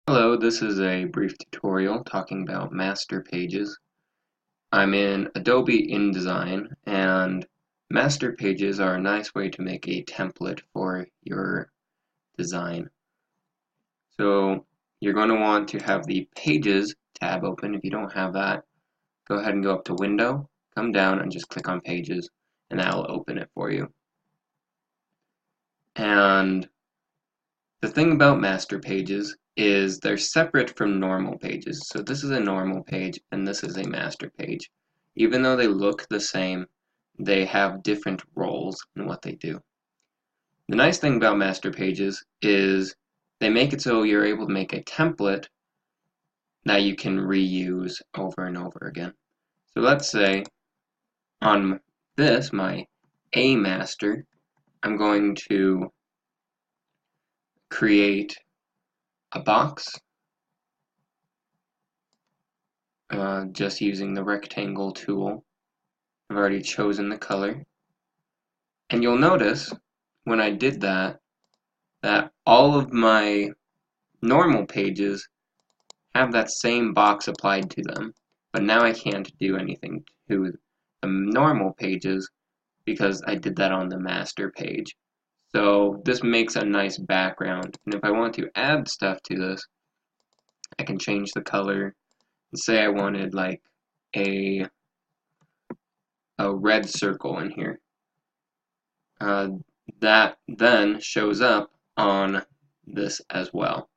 Hello, this is a brief tutorial talking about master pages. I'm in Adobe InDesign, and master pages are a nice way to make a template for your design. So you're going to want to have the Pages tab open. If you don't have that, go ahead and go up to Window, come down and just click on Pages, and that'll open it for you. And the thing about master pages is they're separate from normal pages. So this is a normal page and this is a master page. Even though they look the same, they have different roles in what they do. The nice thing about master pages is they make it so you're able to make a template that you can reuse over and over again. So let's say on this, my A master, I'm going to create a box just using the rectangle tool. I've already chosen the color. And you'll notice when I did that, that all of my normal pages have that same box applied to them. But now I can't do anything to the normal pages because I did that on the master page. So this makes a nice background. And if I want to add stuff to this, I can change the color. Say I wanted like a red circle in here. That then shows up on this as well.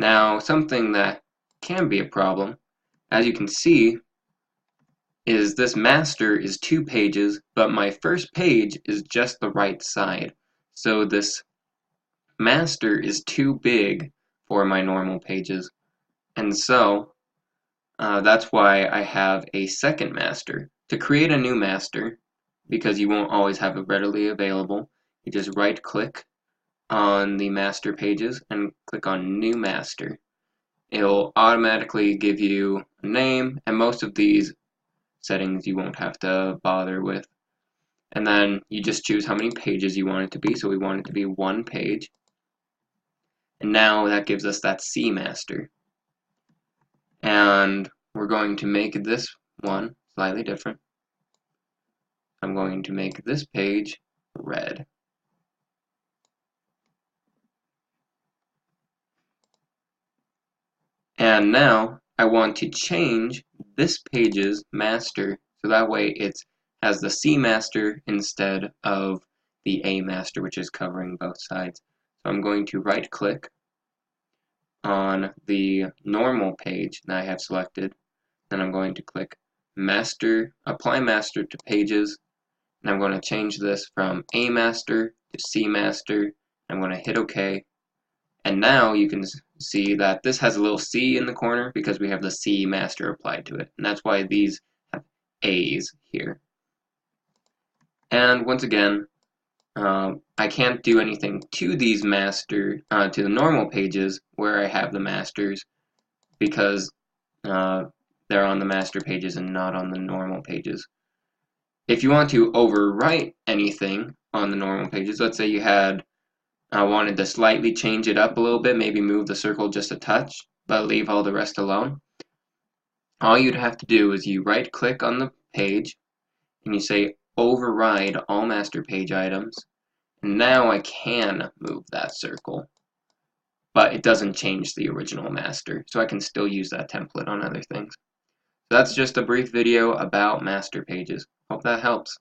Now, something that can be a problem, as you can see, is this master is 2 pages, but my first page is just the right side. So this master is too big for my normal pages. And so that's why I have a second master. To create a new master, because you won't always have it readily available, you just right click on the master pages and click on new master. It'll automatically give you a name, and most of these settings you won't have to bother with. And then you just choose how many pages you want it to be. So we want it to be 1 page. And now that gives us that C master. And we're going to make this one slightly different. I'm going to make this page red. And now I want to change this page's master so that way it has the C master instead of the A master, which is covering both sides. So I'm going to right click on the normal page that I have selected, and I'm going to click master, apply master to pages, and I'm going to change this from A master to C master. I'm going to hit OK. And now you can see that this has a little C in the corner because we have the C master applied to it. And that's why these have A's here. And once again, I can't do anything to these to the normal pages where I have the masters because they're on the master pages and not on the normal pages. If you want to overwrite anything on the normal pages, let's say you had wanted to slightly change it up a little bit, maybe move the circle just a touch, but leave all the rest alone. All you'd have to do is you right click on the page and you say override all master page items. And now I can move that circle, but it doesn't change the original master, so I can still use that template on other things. So that's just a brief video about master pages. Hope that helps.